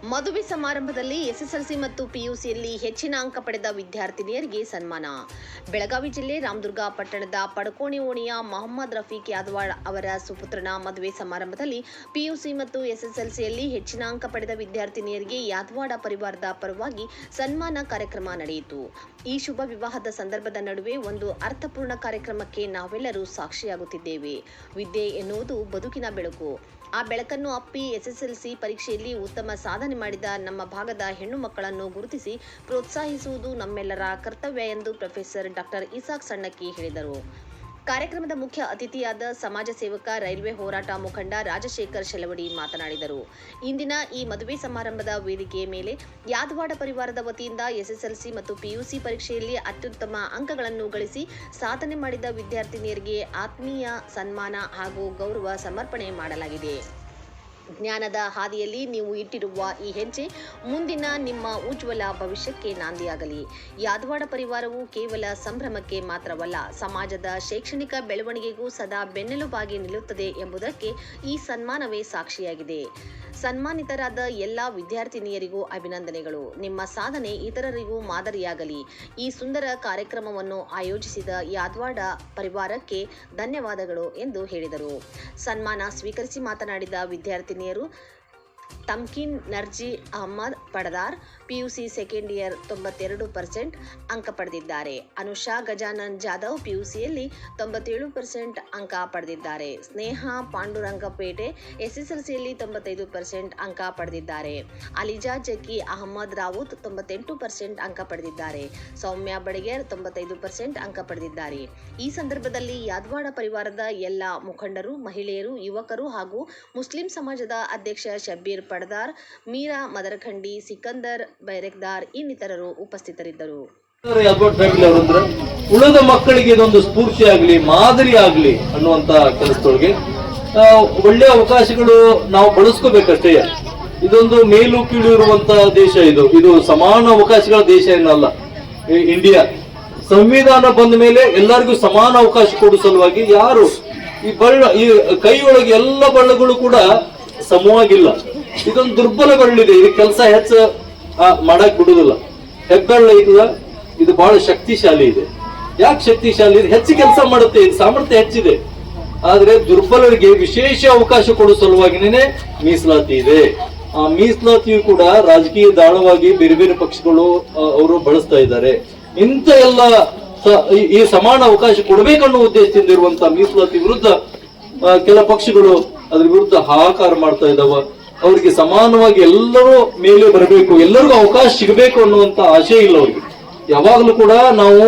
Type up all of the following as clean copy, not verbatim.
ಮದುವೆ ಸಮಾರಂಭದಲ್ಲಿ ಎಸ್ಎಸ್ಎಲ್ಸಿ ಮತ್ತು ಪಿಯುಸಿಯಲ್ಲಿ ಹೆಚ್ಚಿನ ಅಂಕ ಪಡೆದ ವಿದ್ಯಾರ್ಥಿನಿಯರಿಗೆ ಸನ್ಮಾನ. ಬೆಳಗಾವಿ ಜಿಲ್ಲೆ ರಾಮದುರ್ಗ ಪಟ್ಟಣದ ಪಡಕೋಣಿ ಓಣಿಯ ಮೊಹಮ್ಮದ್ ರಫೀಕ್ ಯಾದವಾಡ್ ಅವರ ಸುಪುತ್ರನ ಮದುವೆ ಸಮಾರಂಭದಲ್ಲಿ ಪಿಯುಸಿ ಮತ್ತು ಎಸ್ಎಸ್ಎಲ್ಸಿಯಲ್ಲಿ ಹೆಚ್ಚಿನ ಅಂಕ ಪಡೆದ ವಿದ್ಯಾರ್ಥಿನಿಯರಿಗೆ ಯಾದವಾಡ ಪರಿವಾರದ ಪರವಾಗಿ ಸನ್ಮಾನ ಕಾರ್ಯಕ್ರಮ ನಡೆಯಿತು. ಈ ಶುಭ ವಿವಾಹದ ಸಂದರ್ಭದ ನಡುವೆ ಒಂದು ಅರ್ಥಪೂರ್ಣ ಕಾರ್ಯಕ್ರಮಕ್ಕೆ ನಾವೆಲ್ಲರೂ ಸಾಕ್ಷಿಯಾಗುತ್ತಿದ್ದೇವೆ. ವಿದ್ಯೆ ಎನ್ನುವುದು ಬದುಕಿನ ಬೆಳಕು. ಆ ಬೆಳಕನ್ನು ಅಪ್ಪಿ ಎಸ್ಎಸ್ಎಲ್ಸಿ ಪರೀಕ್ಷೆಯಲ್ಲಿ ಉತ್ತಮ ಸಾಧನೆ ಮಾಡಿದ ನಮ್ಮ ಭಾಗದ ಹೆಣ್ಣು ಮಕ್ಕಳನ್ನು ಗುರುತಿಸಿ ಪ್ರೋತ್ಸಾಹಿಸುವುದು ನಮ್ಮೆಲ್ಲರ ಕರ್ತವ್ಯ ಎಂದು ಪ್ರೊಫೆಸರ್ ಡಾಕ್ಟರ್ ಇಸಾಕ್ ಸಣ್ಣಕ್ಕಿ ಹೇಳಿದರು. ಕಾರ್ಯಕ್ರಮದ ಮುಖ್ಯ ಅತಿಥಿಯಾದ ಸಮಾಜ ಸೇವಕ, ರೈಲ್ವೆ ಹೋರಾಟ ಮುಖಂಡ ರಾಜಶೇಖರ್ ಶೆಲವಡಿ ಮಾತನಾಡಿದರು. ಇಂದಿನ ಈ ಮದುವೆ ಸಮಾರಂಭದ ವೇದಿಕೆಯ ಮೇಲೆ ಯಾದವಾಡ ಪರಿವಾರದ ವತಿಯಿಂದ ಎಸ್ಎಸ್ಎಲ್ಸಿ ಮತ್ತು ಪಿಯುಸಿ ಪರೀಕ್ಷೆಯಲ್ಲಿ ಅತ್ಯುತ್ತಮ ಅಂಕಗಳನ್ನು ಗಳಿಸಿ ಸಾಧನೆ ಮಾಡಿದ ವಿದ್ಯಾರ್ಥಿನಿಯರಿಗೆ ಆತ್ಮೀಯ ಸನ್ಮಾನ ಹಾಗೂ ಗೌರವ ಸಮರ್ಪಣೆ ಮಾಡಲಾಗಿದೆ. ಜ್ಞಾನದ ಹಾದಿಯಲ್ಲಿ ನೀವು ಇಟ್ಟಿರುವ ಈ ಹೆಜ್ಜೆ ಮುಂದಿನ ನಿಮ್ಮ ಉಜ್ವಲ ಭವಿಷ್ಯಕ್ಕೆ ನಾಂದಿಯಾಗಲಿ. ಯಾದವಾಡ ಪರಿವಾರವು ಕೇವಲ ಸಂಭ್ರಮಕ್ಕೆ ಮಾತ್ರವಲ್ಲ, ಸಮಾಜದ ಶೈಕ್ಷಣಿಕ ಬೆಳವಣಿಗೆಗೂ ಸದಾ ಬೆನ್ನೆಲುಬಾಗಿ ನಿಲ್ಲುತ್ತದೆ ಎಂಬುದಕ್ಕೆ ಈ ಸನ್ಮಾನವೇ ಸಾಕ್ಷಿಯಾಗಿದೆ. ಸನ್ಮಾನಿತರಾದ ಎಲ್ಲ ವಿದ್ಯಾರ್ಥಿನಿಯರಿಗೂ ಅಭಿನಂದನೆಗಳು. ನಿಮ್ಮ ಸಾಧನೆ ಇತರರಿಗೂ ಮಾದರಿಯಾಗಲಿ. ಈ ಸುಂದರ ಕಾರ್ಯಕ್ರಮವನ್ನು ಆಯೋಜಿಸಿದ ಯಾದವಾಡ ಪರಿವಾರಕ್ಕೆ ಧನ್ಯವಾದಗಳು ಎಂದು ಹೇಳಿದರು. ಸನ್ಮಾನ ಸ್ವೀಕರಿಸಿ ಮಾತನಾಡಿದ ವಿದ್ಯಾರ್ಥಿನಿಯರು ತಮ್ಕಿನ್ ನರ್ಜಿ ಅಹಮದ್ ಪಡದಾರ್ ಪಿಯುಸಿ ಸೆಕೆಂಡ್ ಇಯರ್ 92% ಅಂಕ ಪಡೆದಿದ್ದಾರೆ. ಅನುಷಾ ಗಜಾನನ್ ಜಾಧವ್ ಪಿಯುಸಿಯಲ್ಲಿ 97% ಅಂಕ ಪಡೆದಿದ್ದಾರೆ. ಸ್ನೇಹ ಪಾಂಡುರಂಗಪೇಟೆ ಎಸ್ಎಸ್ಎಲ್ಸಿಯಲ್ಲಿ 95% ಅಂಕ ಪಡೆದಿದ್ದಾರೆ. ಅಲಿಜಾ ಜಕಿ ಅಹಮದ್ ರಾವುತ್ 98% ಅಂಕ ಪಡೆದಿದ್ದಾರೆ. ಸೌಮ್ಯ ಬಡಿಗೇರ್ 95% ಅಂಕ ಪಡೆದಿದ್ದಾರೆ. ಈ ಸಂದರ್ಭದಲ್ಲಿ ಯಾದವಾಡ ಪರಿವಾರದ ಎಲ್ಲ ಮುಖಂಡರು, ಮಹಿಳೆಯರು, ಯುವಕರು ಹಾಗೂ ಮುಸ್ಲಿಂ ಸಮಾಜದ ಅಧ್ಯಕ್ಷ ಶಬ್ಬೀರ್ ಪಡದಾರ್, ಮೀರಾ ಮದರಖಂಡಿ, ಸಿಕಂದರ್ ಬೈರೆಕ್ದಾರ್ ಇನ್ನಿತರರು ಉಪಸ್ಥಿತರಿದ್ದರು. ಉಳಿದ ಮಕ್ಕಳಿಗೆ ಇದೊಂದು ಸ್ಫೂರ್ತಿ ಆಗಲಿ, ಮಾದರಿ ಆಗಲಿ ಅನ್ನುವಂತ ಕೆಲಸದೊಳಗೆ ಒಳ್ಳೆ ಅವಕಾಶಗಳು ನಾವು ಬಳಸ್ಕೋಬೇಕಷ್ಟೇ. ಇದೊಂದು ಮೇಲು ಕೀಳು ಇರುವಂತ ದೇಶ, ಇದು ಸಮಾನ ಅವಕಾಶಗಳ ದೇಶ ಏನಲ್ಲ. ಇಂಡಿಯಾ ಸಂವಿಧಾನ ಬಂದ ಮೇಲೆ ಎಲ್ಲರಿಗೂ ಸಮಾನ ಅವಕಾಶ ಕೊಡುವ ಸಲುವಾಗಿ ಯಾರು ಈ ಕೈ ಒಳಗೆ ಎಲ್ಲ ಬಳ್ಳಗಳು ಕೂಡ ಸಮವಾಗಿಲ್ಲ. ಇದೊಂದು ದುರ್ಬಲ ಬೆರಳಿದೆ, ಇದು ಕೆಲಸ ಹೆಚ್ಚು ಮಾಡಕ್ ಬಿಡುದಿಲ್ಲ. ಹೆಬ್ಬೆರಳು ಐತದ, ಇದು ಬಹಳ ಶಕ್ತಿಶಾಲಿ ಇದೆ. ಯಾಕೆ ಶಕ್ತಿಶಾಲಿ ಇದೆ? ಹೆಚ್ಚು ಕೆಲಸ ಮಾಡುತ್ತೆ, ಇದು ಸಾಮರ್ಥ್ಯ ಹೆಚ್ಚಿದೆ. ಆದ್ರೆ ದುರ್ಬಲರಿಗೆ ವಿಶೇಷ ಅವಕಾಶ ಕೊಡುವ ಸಲುವಾಗಿನೇ ಮೀಸಲಾತಿ ಇದೆ. ಆ ಮೀಸಲಾತಿಯು ಕೂಡ ರಾಜಕೀಯ ದಾಳವಾಗಿ ಬೇರೆ ಬೇರೆ ಪಕ್ಷಗಳು ಅವರು ಬಳಸ್ತಾ ಇದ್ದಾರೆ. ಇಂಥ ಎಲ್ಲ ಈ ಸಮಾನ ಅವಕಾಶ ಕೊಡಬೇಕನ್ನೋ ಉದ್ದೇಶದಿಂದ ಇರುವಂತಹ ಮೀಸಲಾತಿ ವಿರುದ್ಧ ಕೆಲ ಪಕ್ಷಗಳು ಅದ್ರ ವಿರುದ್ಧ ಹಾಹಾಕಾರ ಮಾಡ್ತಾ ಇದ್ದಾವ. ಅವರಿಗೆ ಸಮಾನವಾಗಿ ಎಲ್ಲರೂ ಮೇಲೆ ಬರಬೇಕು, ಎಲ್ಲರಿಗೂ ಅವಕಾಶ ಸಿಗಬೇಕು ಅನ್ನುವಂತ ಆಶೆ ಇಲ್ಲ ಅವ್ರಿಗೆ. ಯಾವಾಗಲೂ ಕೂಡ ನಾವು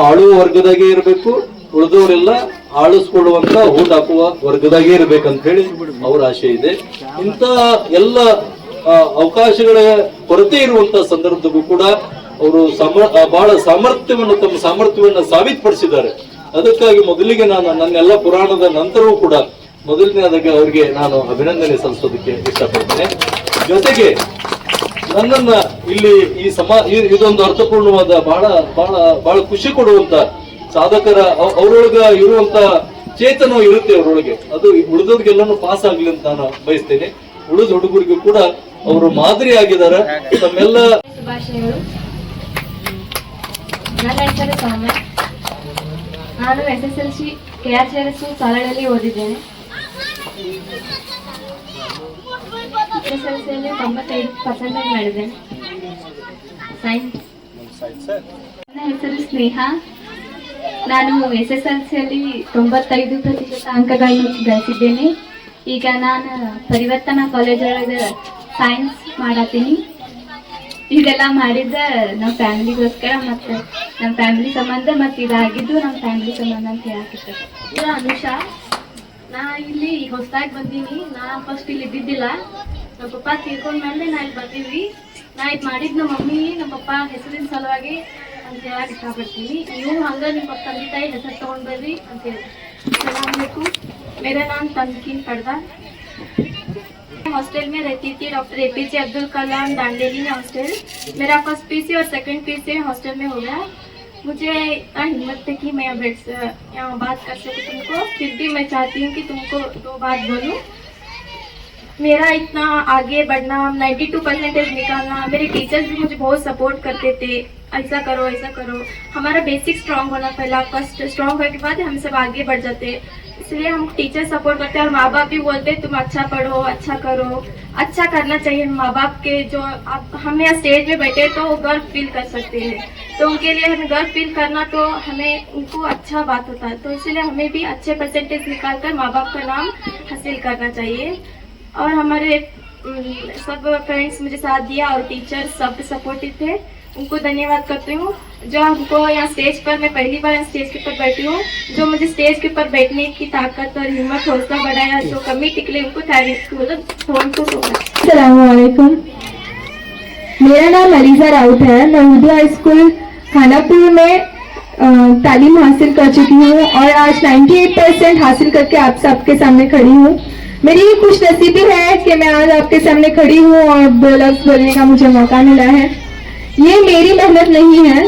ಆಳುವ ವರ್ಗದಾಗೆ ಇರಬೇಕು, ಉಳಿದವರೆಲ್ಲ ಆಳಿಸ್ಕೊಳ್ಳುವಂತ ಓಟ್ ಹಾಕುವ ವರ್ಗದಾಗೆ ಇರ್ಬೇಕಂತ ಹೇಳಿ ಅವ್ರ ಆಶೆ ಇದೆ. ಇಂತ ಎಲ್ಲ ಅವಕಾಶಗಳ ಕೊರತೆ ಇರುವಂತ ಸಂದರ್ಭದಲ್ಲೂ ಕೂಡ ಅವರು ಬಹಳ ತಮ್ಮ ಸಾಮರ್ಥ್ಯವನ್ನ ಸಾಬೀತುಪಡಿಸಿದ್ದಾರೆ. ಅದಕ್ಕಾಗಿ ಮೊದಲಿಗೆ ನಾನು ನನ್ನೆಲ್ಲ ಪುರಾಣದ ನಂತರವೂ ಕೂಡ ಮೊದಲನೇದಾಗಿ ಅವರಿಗೆ ನಾನು ಅಭಿನಂದನೆ ಸಲ್ಲಿಸೋದಕ್ಕೆ ಇಷ್ಟಪಡ್ತೇನೆ. ಜೊತೆಗೆ ನನ್ನನ್ನ ಇಲ್ಲಿ ಇದೊಂದು ಅರ್ಥಪೂರ್ಣವಾದ ಬಹಳ ಬಹಳ ಬಹಳ ಖುಷಿ ಕೊಡುವಂತ ಸಾಧಕರ ಅವರೊಳಗ ಇರುವಂತ ಚೇತನ ಇರುತ್ತೆ ಅವರೊಳಗೆ. ಅದು ಉಳಿದವ್ರಿಗೆಲ್ಲಾನು ಪಾಸ್ ಆಗ್ಲಿ ಅಂತ ನಾನು ಬಯಸ್ತೇನೆ. ಉಳಿದ ಹುಡುಗರಿಗೂ ಕೂಡ ಅವರು ಮಾದರಿ ಆಗಿದ್ದಾರೆ. ತಮ್ಮೆಲ್ಲ ನನ್ನ ಹೆಸರು ಸೌಮ್ಯ. ನಾನು ಎಸ್ಎಸ್ಎಲ್ಸಿ KRCRS ಸಾಲಗಳಲ್ಲಿ ಓದಿದ್ದೇನೆ. ಎಸ್ಎಸ್ಎಲ್ಸಿಯಲ್ಲಿ 95% ಮಾಡಿದ್ದೇನೆ. ಸೈನ್ಸ್. ನನ್ನ ಹೆಸರು ಸ್ನೇಹ. ನಾನು ಎಸ್ಎಸ್ಎಲ್ಸಿಯಲ್ಲಿ 95% ಅಂಕಗಳನ್ನು ಗಳಿಸಿದ್ದೇನೆ. ಈಗ ನಾನು ಪರಿವರ್ತನಾ ಕಾಲೇಜೊಳಗೆ ಸೈನ್ಸ್ ಮಾಡತ್ತೀನಿ. ಇದೆಲ್ಲ ಮಾಡಿದ್ದ ನಮ್ಮ ಫ್ಯಾಮಿಲಿಗೋಸ್ಕರ ಮತ್ತು ನಮ್ಮ ಫ್ಯಾಮಿಲಿ ಸಂಬಂಧ, ಮತ್ತು ಇದಾಗಿದ್ದು ನಮ್ಮ ಫ್ಯಾಮಿಲಿ ಸಂಬಂಧ ಅಂತ ಹೇಳಕ್ಕೆ ಇಷ್ಟಪಡ್ತೀನಿ. ಅನುಷಾ. ನಾ ಇಲ್ಲಿ ಈಗ ಹೊಸದಾಗಿ ಬಂದೀನಿ. ನಾ ಫಸ್ಟ್ ಇಲ್ಲಿ ಇದ್ದಿದ್ದಿಲ್ಲ. ನಮ್ಮ ಪಪ್ಪ ತೀರ್ಕೊಂಡ್ಮೇಲೆ ನಾ ಇಲ್ಲಿ ಬಂದೀವಿ. ನಾ ಇದು ಮಾಡಿದ್ದು ನಮ್ಮ ಮಮ್ಮಿ ನಮ್ಮ ಪಪ್ಪ ಹೆಸರಿನ ಸಲುವಾಗಿ ಅಂತ ಹೇಳಕ್ಕೆ ಇಷ್ಟಪಡ್ತೀನಿ. ನೀವು ಹಂಗೆ ನಿಮ್ಮ ತಂದೆ ತಾಯಿ ಹೆಸರು ತೊಗೊಂಡು ಬರ್ರಿ ಅಂತ ಹೇಳಿ. ಸಲಾಮು. ಮೇರಾ ನಾಮ್ ತಮ್ಕಿನ್ ಪಡದಾರ್. हॉस्टल में रहती थी, डॉक्टर APJ अब्दुल कलाम दांडेली में हॉस्टल. मेरा फर्स्ट पीसी और सेकंड पीसी हॉस्टल में हो गया. मुझे इतना हिम्मत थी कि मैं अब यहाँ बात कर सकूँ तुमको. फिर भी मैं चाहती हूँ कि तुमको 2 बात बोलूँ. मेरा इतना आगे बढ़ना, 92% निकालना, मेरे टीचर्स भी मुझे बहुत सपोर्ट करते थे, ऐसा करो ऐसा करो। हमारा बेसिक स्ट्रांग होना पहला, फर्स्ट स्ट्रांग होने के बाद हम सब आगे बढ़ जाते, इसलिए हम टीचर सपोर्ट करते हैं और माँ बाप भी बोलते हैं तुम अच्छा पढ़ो, अच्छा करो, अच्छा करना चाहिए। माँ बाप के जो आप हम यहाँ स्टेज में बैठे तो वो गर्व फील कर सकते हैं, तो उनके लिए हमें गर्व फील करना तो हमें उनको अच्छा बात होता है, तो इसलिए हमें भी अच्छे परसेंटेज निकाल कर माँ बाप का नाम हासिल करना चाहिए। और हमारे सब फ्रेंड्स मुझे साथ दिया और टीचर सब सपोर्टिव थे, उनको धन्यवाद करती हूँ। जो हमको यहाँ स्टेज पर, मैं पहली बार स्टेज के ऊपर बैठी हूँ, जो मुझे स्टेज के ऊपर बैठने की ताकत और हिम्मत हौसला बढ़ाया, जो कमेटी के लिए उनको थैंक यू सो मच। अस्सलामुअलैकुम, मेरा नाम अलीजा राउत है। मैं उर्दू हाई स्कूल खानापुर में तालीम हासिल कर चुकी हूँ और आज 98% हासिल करके आप सबके सामने खड़ी हूँ। मेरी ये खुश नसीबी है कि मैं आज आपके सामने खड़ी हूँ और 2 लफ्ज़ बोलने का मुझे मौका मिला है। ये मेरी मेहनत नहीं है,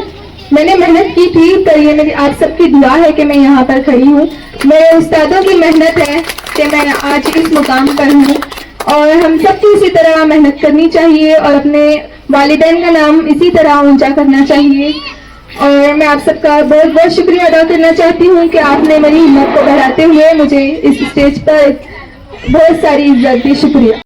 मैंने मेहनत की थी, पर ये मेरी आप सबकी दुआ है कि मैं यहाँ पर खड़ी हूँ। मेरे उस्तादों की मेहनत है कि मैं आज इस मुकाम पर हूँ और हम सबको इसी तरह मेहनत करनी चाहिए और अपने वालिदैन का नाम इसी तरह ऊंचा करना चाहिए। और मैं आप सबका बहुत बहुत शुक्रिया अदा करना चाहती हूँ कि आपने मेरी हिम्मत को बढ़ाते हुए मुझे इस स्टेज पर बहुत सारी इज्जत दी। शुक्रिया।